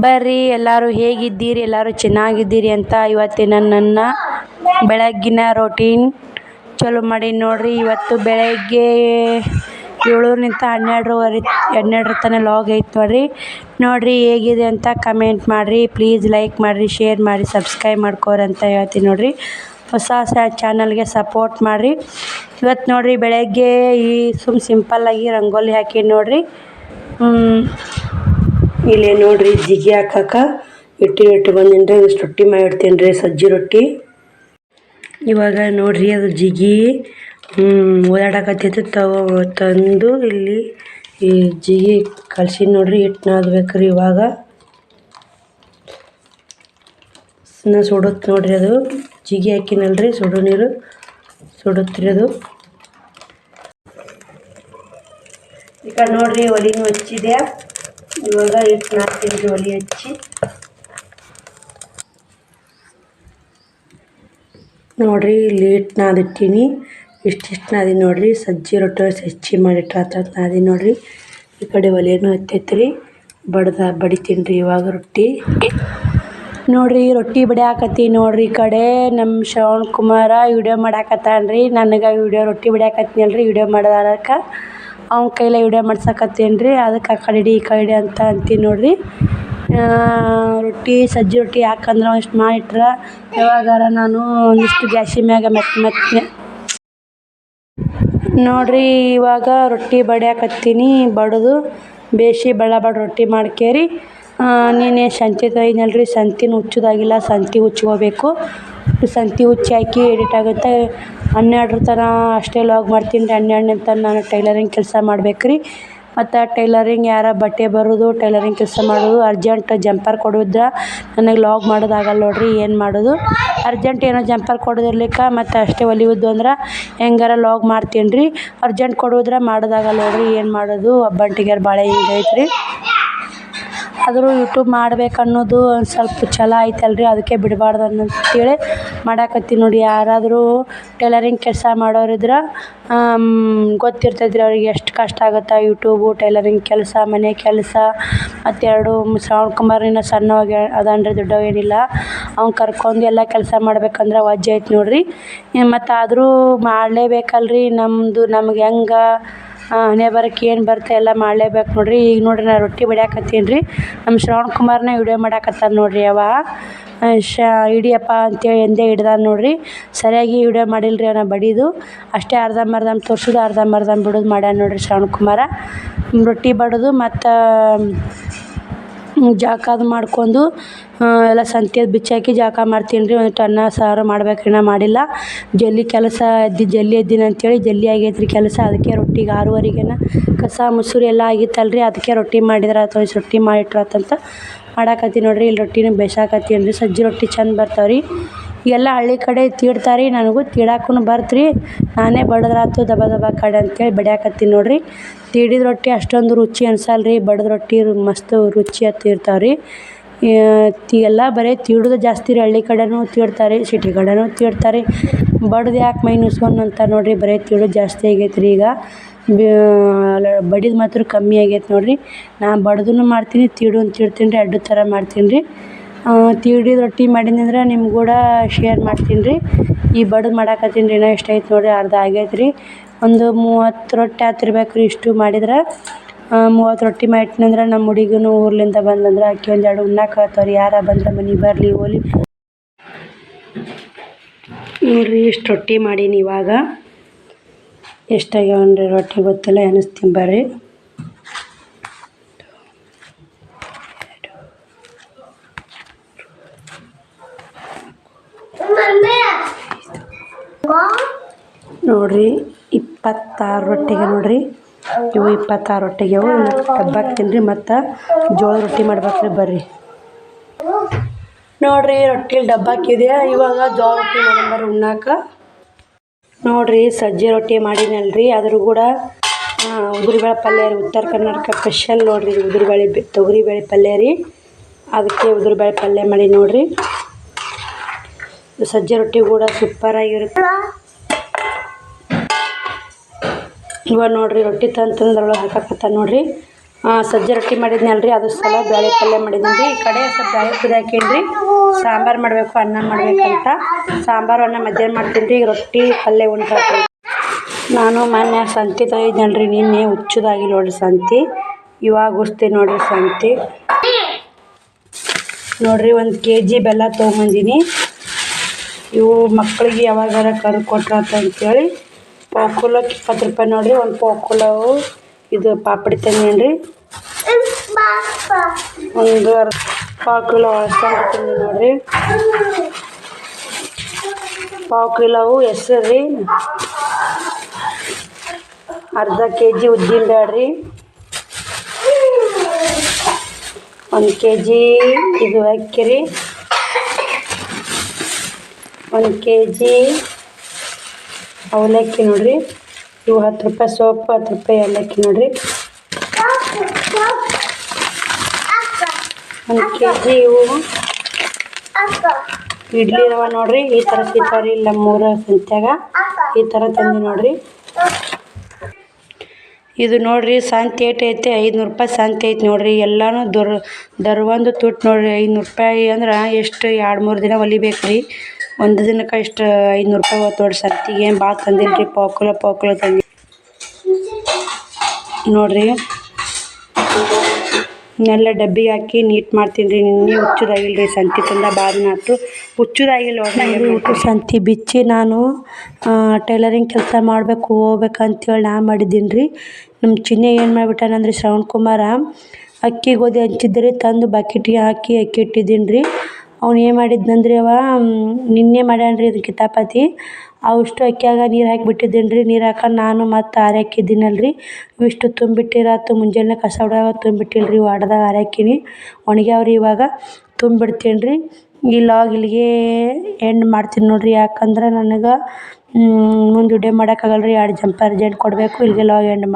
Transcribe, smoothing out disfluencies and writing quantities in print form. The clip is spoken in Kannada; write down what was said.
ಬರ್ರಿ ಎಲ್ಲರೂ ಹೇಗಿದ್ದೀರಿ? ಎಲ್ಲರೂ ಚೆನ್ನಾಗಿದ್ದೀರಿ ಅಂತ ಇವತ್ತಿನ ನನ್ನ ಬೆಳಗ್ಗಿನ ರೋಟೀನ್ ಚಲೋ ಮಾಡಿ ನೋಡ್ರಿ. ಇವತ್ತು ಬೆಳಗ್ಗೆ 7 12 ತನಕ ಲಾಗ್ ಐತೆ ನೋಡ್ರಿ ಹೇಗಿದೆ ಅಂತ ಕಮೆಂಟ್ ಮಾಡಿರಿ. ಪ್ಲೀಸ್ ಲೈಕ್ ಮಾಡಿರಿ, ಶೇರ್ ಮಾಡಿ, ಸಬ್ಸ್ಕ್ರೈಬ್ ಮಾಡ್ಕೋರಿ ಅಂತ ಹೇಳ್ತೀನಿ ನೋಡ್ರಿ. ಹೊಸ ಚಾನಲ್ಗೆ ಸಪೋರ್ಟ್ ಮಾಡಿರಿ. ಇವತ್ತು ನೋಡ್ರಿ ಬೆಳಗ್ಗೆ ಈ ಸಿಂಪಲ್ಲಾಗಿ ರಂಗೋಲಿ ಹಾಕಿ ನೋಡ್ರಿ. ಇಲ್ಲೇ ನೋಡ್ರಿ ಜಿಗಿ ಹಾಕಕ್ಕೆ ಇಟ್ಟು ಬಂದಿನ್ರಿ. ಇಷ್ಟು ರೊಟ್ಟಿ ಮಾಡಿಡ್ತೀನಿ ರೀ, ಸಜ್ಜಿ ರೊಟ್ಟಿ. ಇವಾಗ ನೋಡ್ರಿ ಅದು ಜಿಗಿ ಓಡಾಡಕತ್ತೈತಿ. ತಂದು ಇಲ್ಲಿ ಈ ಜಿಗಿ ಕಲ್ಸಿ ನೋಡ್ರಿ. ಹಿಟ್ಟು ನಾದಬೇಕ್ರಿ. ಇವಾಗ ಸುಡುತ್ತೆ ನೋಡ್ರಿ. ಅದು ಜಿಗಿ ಹಾಕಿನಲ್ರಿ, ಸುಡು ನೀರು ಸುಡುತ್ರಿ ಅದು. ಈಗ ನೋಡ್ರಿ ಒಲಿನೂ ಹಚ್ಚಿದೆ. ಇವಾಗ ಹಿಟ್ಟು ನಾದ್ತೀನಿ ಒಲಿ ಹಚ್ಚಿ. ನೋಡ್ರಿ ಇಲ್ಲಿ ಹಿಟ್ಟು ನಾದಿಟ್ಟೀನಿ. ಇಷ್ಟಿಷ್ಟು ನಾದಿ ನೋಡ್ರಿ. ಸಜ್ಜಿ ರೊಟ್ಟಿ ಹೆಚ್ಚಿ ಮಾಡಿಟ್ಟು ಆತ ನಾದಿ ನೋಡ್ರಿ. ಈ ಕಡೆ ಒಲೆನೂ ಹತ್ತೈತ್ರಿ. ಬಡಿತೀನಿ ರೀ ಇವಾಗ ರೊಟ್ಟಿ. ನೋಡ್ರಿ ರೊಟ್ಟಿ ಬಡಿಯಾಕತ್ತಿ ನೋಡ್ರಿ. ಈ ಕಡೆ ನಮ್ಮ ಶ್ರವಣ್ ಕುಮಾರ ವಿಡಿಯೋ ಮಾಡಾಕತ್ತಾನ್ರಿ. ನನಗೆ ರೊಟ್ಟಿ ಬಡಿಯಾಕತ್ತೀನಲ್ರಿ, ವಿಡಿಯೋ ಮಾಡೋದಕ್ಕೆ ಅವ್ನ ಕೈಲೇ ವಿಡಿಯೋ ಮಾಡ್ಸಕತ್ತೀನಿ ರೀ. ಅದಕ್ಕೆ ಆ ಕಡೆ ಈ ಕಡೆ ಅಂತ ಅಂತೀನಿ ನೋಡ್ರಿ. ಸಜ್ಜಿ ರೊಟ್ಟಿ ಯಾಕಂದ್ರೆ ಒಂದಿಷ್ಟು ಮಾಡಿಟ್ರೆ ಯಾವಾಗಾರ ನಾನು ಒಂದಿಷ್ಟು ಗ್ಯಾಸಿನ ಮ್ಯಾಗ ಮೆತ್ತೆ ನೋಡ್ರಿ. ಇವಾಗ ರೊಟ್ಟಿ ಬಡಿಯಾಕತ್ತೀನಿ. ಬಡಿದು ಬೇಯಿಸಿ ಬಡ ರೊಟ್ಟಿ ಮಾಡ್ಕೇರಿ. ನೀನೇ ಸಂತಿ ತಂದಿನಲ್ರಿ, ಸಂತಿನ ಹುಚ್ಚೋದಾಗಿಲ್ಲ, ಸಂತಿ ಹುಚ್ಕೋಬೇಕು. ಸಂತಿ ಹುಚ್ಚಿ ಹಾಕಿ ಎಡಿಟ್ ಆಗುತ್ತೆ. 12 ತನಕ ಅಷ್ಟೇ ಲಾಗ್ ಮಾಡ್ತೀನಿ ರೀ. 12 ತನಕ ನಾನು ಟೈಲರಿಂಗ್ ಕೆಲಸ ಮಾಡ್ಬೇಕ್ರಿ. ಮತ್ತು ಟೈಲರಿಂಗ್ ಯಾರ ಬಟ್ಟೆ ಬರೋದು, ಟೈಲರಿಂಗ್ ಕೆಲಸ ಮಾಡೋದು, ಅರ್ಜೆಂಟ್ ಜಂಪರ್ ಕೊಡೋದ್ರ ನನಗೆ ಲಾಗ್ ಮಾಡೋದಾಗಲ್ಲ ನೋಡ್ರಿ. ಏನು ಮಾಡೋದು, ಅರ್ಜೆಂಟ್ ಏನೋ ಜಂಪರ್ ಕೊಡೋದಿರ್ಲಿಕ್ಕೆ ಮತ್ತು ಅಷ್ಟೇ ಹೊಲಿಯೋದು ಅಂದ್ರೆ ಹೆಂಗಾರ ಲಾಗ್ ಮಾಡ್ತೀನಿ ರೀ. ಅರ್ಜೆಂಟ್ ಕೊಡೋದ್ರೆ ಮಾಡೋದಾಗಲ್ಲ ನೋಡ್ರಿ. ಏನು ಮಾಡೋದು, ಒಬ್ಬಂಟಿಗೆ ಬಾಳೆ ಹಿಂಗೈತ್ರಿ. ಆದರೂ ಯೂಟ್ಯೂಬ್ ಮಾಡ್ಬೇಕು ಅನ್ನೋದು ಒಂದು ಸ್ವಲ್ಪ ಛಲ ಐತಲ್ರಿ. ಅದಕ್ಕೆ ಬಿಡಬಾರ್ದು ಅಂತೇಳಿ ಮಾಡಾಕತ್ತೀನಿ ನೋಡಿ. ಯಾರಾದರೂ ಟೈಲರಿಂಗ್ ಕೆಲಸ ಮಾಡೋರಿದ್ರೆ ಗೊತ್ತಿರ್ತೈತ್ರಿ ಅವ್ರಿಗೆ ಎಷ್ಟು ಕಷ್ಟ ಆಗುತ್ತೆ ಯೂಟ್ಯೂಬು, ಟೈಲರಿಂಗ್ ಕೆಲಸ, ಮನೆ ಕೆಲಸ. ಮತ್ತು 2 ಶ್ರವಣ್ ಕುಮಾರ್ ಇನ್ನೂ ಸಣ್ಣವಾಗಿ ಅದನ್ರಿ, ದೊಡ್ಡವೇನಿಲ್ಲ. ಅವ್ನು ಕರ್ಕೊಂಡು ಎಲ್ಲ ಕೆಲಸ ಮಾಡ್ಬೇಕಂದ್ರೆ ವಜ್ಜೆ ಐತೆ ನೋಡ್ರಿ. ಮತ್ತು ಆದರೂ ಮಾಡಲೇಬೇಕಲ್ರಿ. ನಮ್ಗೆ ಹೆಂಗೆ ಹಣೆ ಬರಕ್ಕೆ ಏನು ಬರುತ್ತೆ ಎಲ್ಲ ಮಾಡಲೇಬೇಕು ನೋಡ್ರಿ. ಈಗ ನೋಡ್ರಿ ನಾನು ರೊಟ್ಟಿ ಬಡಿಯಾಕತ್ತೀನಿ ರೀ. ನಮ್ಮ ಶ್ರವಣ್ ಕುಮಾರ್ನ ವಿಡಿಯೋ ಮಾಡಾಕತ್ತಾನ ನೋಡ್ರಿ. ಹಿಡಿಯಪ್ಪ ಅಂತೇಳಿ ಎಂದೇ ಹಿಡ್ದಾನ ನೋಡ್ರಿ. ಸರಿಯಾಗಿ ವಿಡಿಯೋ ಮಾಡಿಲ್ರಿ ಅವನ ಬಡಿದು. ಅಷ್ಟೇ ಅರ್ಧಂಬರ್ಧ ತೋರ್ಸೋದು, ಅರ್ಧಂಬರ್ಧ ಬಿಡೋದು ಮಾಡ್ಯಾನ ನೋಡ್ರಿ ಶ್ರವಣ್ ಕುಮಾರ. ರೊಟ್ಟಿ ಬಡಿದು ಮತ್ತು ಜಾಕ ಅದು ಮಾಡ್ಕೊಂಡು ಎಲ್ಲ ಸಂತೆ ಬಿಚ್ಚಾಕಿ ಜಾಕ ಮಾಡ್ತೀನಿ ರೀ. ಒಂದು ಅನ್ನ ಸಾರು ಮಾಡ್ಬೇಕ್ರಿ. ನಾ ಮಾಡಿಲ್ಲ, ಜಲ್ದಿ ಕೆಲಸ ಜಲ್ದಿ ಎದ್ದೀನಿ ಅಂತೇಳಿ ಜಲ್ದಿ ಆಗೈತ್ರಿ ಕೆಲಸ. ಅದಕ್ಕೆ ರೊಟ್ಟಿಗೆ 6:30ಗೆನ ಕಸ ಮುಸುರಿ ಎಲ್ಲ ಆಗಿತ್ತಲ್ರಿ. ಅದಕ್ಕೆ ರೊಟ್ಟಿ ಮಾಡಿದ್ರೆ ಅಥವಾ ರೊಟ್ಟಿ ಮಾಡಿಟ್ರಾತಂತ ಮಾಡಾಕತ್ತೀನಿ ನೋಡ್ರಿ. ಇಲ್ಲಿ ರೊಟ್ಟಿನ ಬೇಯಿಸಾಕತ್ತೀನಿ ರೀ. ಸಜ್ಜಿ ರೊಟ್ಟಿ ಚಂದ ಬರ್ತಾವ್ರಿ. ಎಲ್ಲ ಹಳ್ಳಿ ಕಡೆ ತೀಡ್ತಾರೆ, ನನಗೂ ತೀಡಾಕೂ ಬರ್ತ್ರಿ. ನಾನೇ ಬಡದ್ರಾತು ದಬ ಕಡೆ ಅಂತೇಳಿ ಬಡಿಯಾಕತ್ತೀನಿ ನೋಡ್ರಿ. ತೀಡಿದ ರೊಟ್ಟಿ ಅಷ್ಟೊಂದು ರುಚಿ ಅನ್ಸಲ್ರಿ. ಬಡ್ದ ರೊಟ್ಟಿ ಮಸ್ತ್ ರುಚಿ ಇರ್ತಾವ್ರಿ. ಎಲ್ಲ ಬರೀ ತೀಡೋದು ಜಾಸ್ತಿ ರೀ. ಹಳ್ಳಿ ಕಡೆನೂ ತೀಡ್ತಾರೆ, ಸಿಟಿ ಕಡೆನೂ ತೀಡ್ತಾರೆ. ಬಡ್ದು ಯಾಕೆ ಮೈ ನುಸ್ಕೊಂಡು ಅಂತ ನೋಡ್ರಿ. ಬರೀ ತೀಡೋದು ಜಾಸ್ತಿ ಆಗೈತೆ ರೀ. ಈಗ ಬಡಿದು ಮಾತ್ರ ಕಮ್ಮಿ ಆಗೈತೆ ನೋಡ್ರಿ. ನಾನು ಬಡ್ದೂ ಮಾಡ್ತೀನಿ, ತೀಡ್ತೀನಿ ರೀ. 2 ಥರ ಮಾಡ್ತೀನಿ ರೀ. ತೀಡಿದ ರೊಟ್ಟಿ ಮಾಡೀನಿ ಅಂದ್ರೆ ನಿಮ್ಗೆ ಕೂಡ ಶೇರ್ ಮಾಡ್ತೀನಿ ರೀ. ಈ ಬಡ್ದು ಮಾಡಾಕತ್ತೀನಿ ರೀ. ಇನ್ನೂ ಇಷ್ಟ ಐತೆ ನೋಡ್ರಿ, ಅರ್ಧ ಆಗೈತೆ ರೀ. ಒಂದು 30 ರೊಟ್ಟಿ ಹಾತಿರ್ಬೇಕು ರೀ. ಇಷ್ಟು ಮಾಡಿದ್ರೆ 30 ರೊಟ್ಟಿ ಮಾಡಿಟ್ನಂದ್ರೆ ನಮ್ಮ ಹುಡುಗನು ಊರ್ಲಿಂದ ಬಂದಂದ್ರೆ ಅಕ್ಕಿ 1-2 ಉಣ್ಣಾಕ ಹೇಳ್ತಾವ್ರಿ. ಯಾರ ಬಂದ್ರೆ ಮನೆಗೆ ಬರಲಿ ಹೋಲಿ ನೋಡ್ರಿ. ಇಷ್ಟು ರೊಟ್ಟಿ ಮಾಡೀನಿ. ಇವಾಗ ಎಷ್ಟಾಗ್ಯಾವನ್ರಿ ರೊಟ್ಟಿ ಗೊತ್ತಿಲ್ಲ, ಎನಿಸ್ತೀನಿ ಬರ್ರಿ. ನೋಡ್ರಿ 26 ರೊಟ್ಟಿಗೆ ನೋಡ್ರಿ. ಇವು 26 ರೊಟ್ಟಿಗೆ ಅವು ಡಬ್ಬಾಕ್ತೀನಿ ರೀ. ಮತ್ತು ಜೋಳದ ರೊಟ್ಟಿ ಮಾಡ್ಬೇಕ್ರಿ. ಬರ್ರಿ ನೋಡ್ರಿ ರೊಟ್ಟಿಲಿ ಡಬ್ಬಾಕಿದೆ. ಇವಾಗ ಜೋಳ ರೊಟ್ಟಿ ಮಾಡ್ಬಾರ ಉಣ್ಣಾಕ. ನೋಡ್ರಿ ಸಜ್ಜಿ ರೊಟ್ಟಿ ಮಾಡೀನಲ್ರಿ. ಅದ್ರ ಕೂಡ ಉದುರುಬೇಳೆ ಪಲ್ಯ ರೀ. ಉತ್ತರ ಕರ್ನಾಟಕ ಸ್ಪೆಷಲ್ ನೋಡ್ರಿ. ತೊಗರಿಬೇಳೆ ಪಲ್ಯ ರೀ. ಅದಕ್ಕೆ ಉದುರುಬೇಳೆ ಪಲ್ಯ ಮಾಡಿ ನೋಡ್ರಿ. ಸಜ್ಜಿ ರೊಟ್ಟಿ ಕೂಡ ಸೂಪರಾಗಿರುತ್ತೆ. ಇವಾಗ ನೋಡ್ರಿ ರೊಟ್ಟಿ ತಂದ್ರೊಳಗೆ ಹಾಕಕತ್ತ ನೋಡ್ರಿ. ಸಜ್ಜೆ ರೊಟ್ಟಿ ಮಾಡಿದ್ನಲ್ರಿ ಅದು ಸಲ ಬೇಳೆ ಪಲ್ಯ ಮಾಡಿದ್ದೀನಿ ರೀ. ಈ ಕಡೆ ಸ್ವಲ್ಪ ಬೇಳೆ ಪುರಿ ಹಾಕೀನಿ ಸಾಂಬಾರು ಮಾಡಬೇಕು ಅನ್ನ ಮಾಡ್ಬೇಕಂತ. ಸಾಂಬಾರು ಅನ್ನ ಮಧ್ಯಾಹ್ನ ಮಾಡ್ತೀನಿ ರೀ. ಈಗ ರೊಟ್ಟಿ ಪಲ್ಯ ಉಂಟಾಕ್ರಿ. ನಾನು ಮೊನ್ನೆ ಸಂತಿ ತೊಗೊಂಡಿದ್ನಲ್ರಿ, ನಿನ್ನೆ ಹುಚ್ಚುದಾಗಿ ನೋಡಿರಿ ಸಂತಿ. ಇವಾಗ ಉಸ್ತೀನಿ ನೋಡಿರಿ ಸಂತಿ. ನೋಡಿರಿ 1 kg ಬೆಲ್ಲ ತೊಗೊಂಬಂದೀನಿ. ಇವು ಮಕ್ಕಳಿಗೆ ಯಾವಾಗಾರ ಕರು ಕೊಟ್ರ ಅಂತೇಳಿ ಪಾವು ಕಿಲೋಕ್ಕೆ 20 ರೂಪಾಯಿ ನೋಡಿರಿ. ಒಂದು ಪಾವು ಕಿಲೋ ಇದು ಪಾಪಡಿ ತಂದೀನಿ ರೀ. ಒಂದು ಪಾವು ಕಿಲೋ ಅಳಸಂದೆ ತಂದೀನಿ ನೋಡಿರಿ. ಪಾವು ಕಿಲೋವು ಹೆಸರು ರೀ. ಅರ್ಧ kg ಉದ್ದಿನ ಬೇಳೆ ರೀ. 1 kg ಇದು ಅಕ್ಕಿ ರೀ. 1 kg ಅವಲಕ್ಕಿ ನೋಡಿರಿ. ಇವು 10 ರೂಪಾಯಿ ಸೋಪು, 10 ರೂಪಾಯಿ ಅವಲಕ್ಕಿ ನೋಡಿರಿ. 1 kg ಇವು ಇಡ್ಲಿ ರವೆ ನೋಡಿರಿ. ಈ ಥರ ಸಿಗ್ತಾವ್ರಿ ಇಲ್ಲ 3 ಸಂತ್ಯಾಗ ಈ ಥರ ತಂದು ನೋಡಿರಿ. ಇದು ನೋಡಿರಿ ಸಂತೆ ಏಟ್ ಐತೆ 500 ರೂಪಾಯಿ ಸಂತೆ ಐತೆ ನೋಡಿರಿ. ಎಲ್ಲನೂ ದರ್ವಂದು ತುಟ್ಟು ನೋಡಿರಿ. 500 ರೂಪಾಯಿ ಅಂದ್ರೆ ಎಷ್ಟು 2-3 ದಿನ ಹೊಲಿಬೇಕು ರೀ. ಒಂದು ದಿನಕ್ಕೆ ಇಷ್ಟು 500 ರೂಪಾಯಿ ಹೊತ್ತು ನೋಡಿ. ಸಂತಿಗೆ ಏನು ಭಾಳ ತಂದಿಲ್ಲ ರೀ. ಪಾವು ಕಿಲೋ ತಂದಿ ನೋಡಿರಿ. ಎಲ್ಲ ಡಬ್ಬಿಗೆ ಹಾಕಿ ನೀಟ್ ಮಾಡ್ತೀನಿ ರೀ. ನಿನ್ನೆ ಹುಚ್ಚುದಾಗಿಲ್ಲ ರೀ. ಸಂತಿ ತಂದ ಭಾಳ ದಿನ ಆಯ್ತು. ಹುಚ್ಚುದಾಗಿಲ್ಲ ನೋಡಿರಿ. ಸಂತಿ ಬಿಚ್ಚಿ ನಾನು ಟೈಲರಿಂಗ್ ಕೆಲಸ ಹೋಗ್ಬೇಕಂತೇಳಿ ನಾ ಮಾಡಿದ್ದೀನಿ ರೀ. ನಮ್ಮ ಚಿನ್ನಿ ಏನು ಮಾಡಿಬಿಟ್ಟಾನಂದ್ರೆ ಶ್ರವಣ್ ಕುಮಾರ ಅಕ್ಕಿ ಗೋಧಿ ಹಂಚಿದ್ರಿ ತಂದು ಬಕೆಟಿಗೆ ಹಾಕಿ ಅಕ್ಕಿ ಇಟ್ಟಿದ್ದೀನಿ ರೀ. ಅವ್ನು ಏನು ಮಾಡಿದ್ನಂದ್ರೆ ನಿನ್ನೆ ಮಾಡ್ಯಾನ ರೀ ಇದು ಕಿತಾಪತಿ. ಅವಷ್ಟು ಅಕ್ಕಿಯಾಗ ನೀರು ಹಾಕಿಬಿಟ್ಟಿದ್ದೀನಿ ರೀ. ನೀರು ಹಾಕೊಂಡು ನಾನು ಮತ್ತು ಹಾಕಿದ್ದೀನಲ್ರಿ. ಇವಿಷ್ಟು ತುಂಬಿಟ್ಟಿರಾತು. ಮುಂಜಾನೆ ಕಸ ಹೊಡ್ಯಾಗ ತುಂಬಿಟ್ಟಿಲ್ಲ ರೀ. ವಾಡ್ದಾಗ ಹಾರಾಕಿನಿ ಒಣಗ್ಯಾವ್ರಿ. ಇವಾಗ ತುಂಬಿಡ್ತೀನಿ ರೀ. ಇಲ್ಲಿಗೆ ಎಂಡ್ ಮಾಡ್ತೀನಿ ನೋಡಿರಿ. ಯಾಕಂದ್ರೆ ನನಗೆ ಮುಂದೆ ವಿಡಿಯೋ ಮಾಡೋಕ್ಕಾಗಲ್ಲ ರೀ. 2 ಜಂಪರ್ ಅರ್ಜೆಂಟ್ ಕೊಡಬೇಕು. ಇಲ್ಲಿಗೆ ಎಂಡ್ ಮಾಡಿ